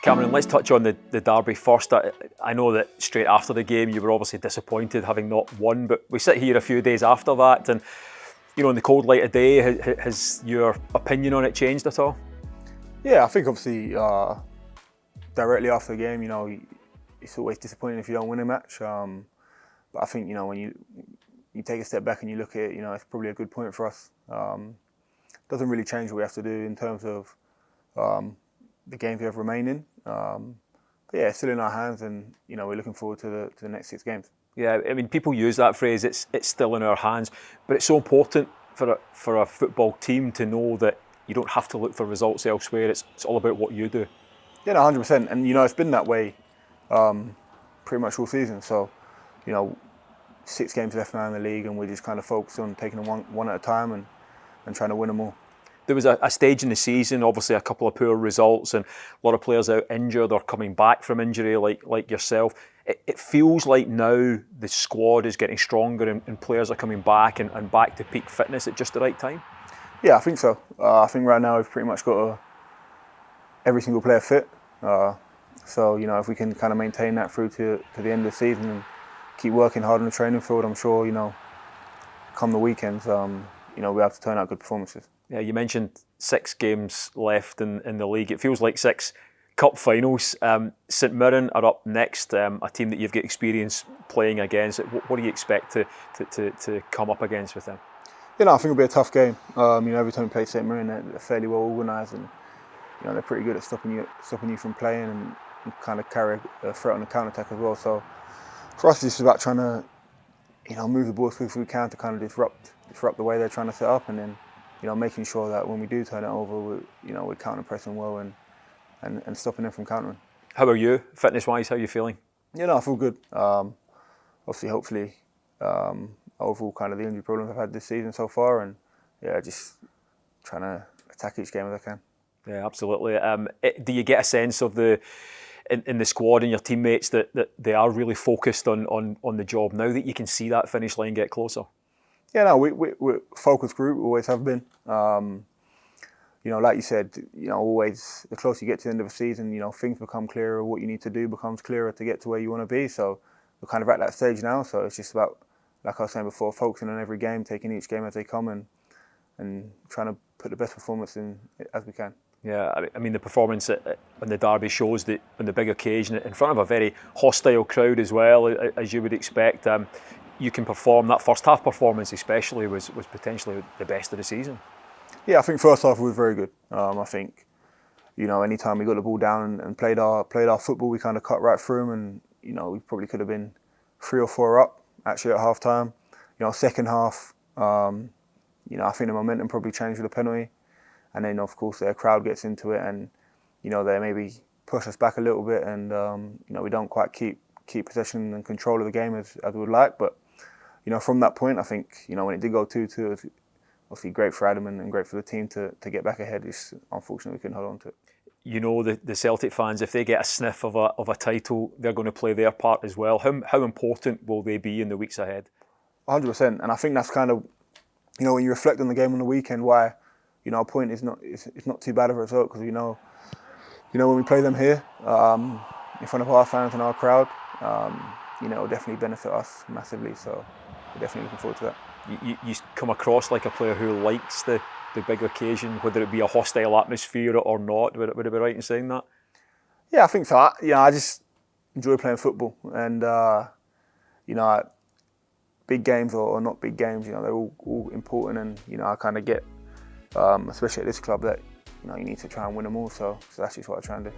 Cameron, let's touch on the derby first. I know that straight after the game you were obviously disappointed having not won, but we sit here a few days after that and, you know, in the cold light of day, has your opinion on it changed at all? Yeah, I think obviously directly after the game, you know, it's always disappointing if you don't win a match. But I think, you know, when you take a step back and you look at it, you know, it's probably a good point for us. Doesn't really change what we have to do in terms of the games we have remaining. But yeah, it's still in our hands, and you know, we're looking forward to the next 6 games. Yeah, I mean, people use that phrase, it's still in our hands, but it's so important for a football team to know that you don't have to look for results elsewhere. It's all about what you do. Yeah, no, 100%. And you know, it's been that way pretty much all season. So, you know, 6 games left now in the league, and we're just kind of focused on taking them one at a time and trying to win them all. There was a stage in the season, obviously a couple of poor results and a lot of players out injured or coming back from injury like yourself. It feels like now the squad is getting stronger and players are coming back and back to peak fitness at just the right time? Yeah, I think so. I think right now we've pretty much got every single player fit. So, you know, if we can kind of maintain that through to the end of the season and keep working hard on the training field, I'm sure, you know, come the weekends, you know, we have to turn out good performances. Yeah, you mentioned 6 games left in the league. It feels like 6 cup finals. St Mirren are up next, a team that you've got experience playing against. What do you expect to come up against with them? You know, I think it'll be a tough game. You know, every time we play St Mirren, they're fairly well organised, and you know, they're pretty good at stopping you from playing and kind of carry a threat on the counter attack as well. So for us, it's just about trying to, you know, move the ball as quickly as we can to kind of disrupt the way they're trying to set up, and then, you know, making sure that when we do turn it over, we're counter pressing well and stopping them from countering. How are you, fitness-wise? How are you feeling? Yeah, no, I feel good. Obviously, hopefully, overall kind of the injury problems I've had this season so far, and yeah, just trying to attack each game as I can. Yeah, absolutely. Do you get a sense of in the squad and your teammates that they are really focused on the job now that you can see that finish line get closer? Yeah, no, we're a focused group, we always have been. You know, like you said, you know, always the closer you get to the end of the season, you know, things become clearer, what you need to do becomes clearer to get to where you want to be. So we're kind of at that stage now, so it's just about, like I was saying before, focusing on every game, taking each game as they come and trying to put the best performance in as we can. Yeah, I mean the performance on the derby shows that on the big occasion in front of a very hostile crowd as well, as you would expect, you can perform. That first half performance especially was potentially the best of the season. Yeah, I think first half we were very good. I think, you know, anytime we got the ball down and played our football, we kind of cut right through them, and you know, we probably could have been 3 or 4 up actually at half time. You know, second half, you know, I think the momentum probably changed with the penalty. And then, of course, their crowd gets into it, and you know, they maybe push us back a little bit, and you know, we don't quite keep possession and control of the game as we would like. But you know, from that point, I think, you know, when it did go 2-2, it was obviously great for Adam and great for the team to get back ahead. It's unfortunately we couldn't hold on to it. You know, the Celtic fans, if they get a sniff of a title, they're going to play their part as well. How important will they be in the weeks ahead? 100%, and I think that's kind of, you know, when you reflect on the game on the weekend, why, you know, a point is not too bad of a result, because you know when we play them here in front of our fans and our crowd, you know, it'll definitely benefit us massively. So we're definitely looking forward to that. You come across like a player who likes the big occasion, whether it be a hostile atmosphere or not. Would it be right in saying that? Yeah, I think so. I just enjoy playing football, and you know, big games or not big games, you know, they're all important, and you know, I kind of get, especially at this club, that you know, you need to try and win them all. So that's just what I try and do.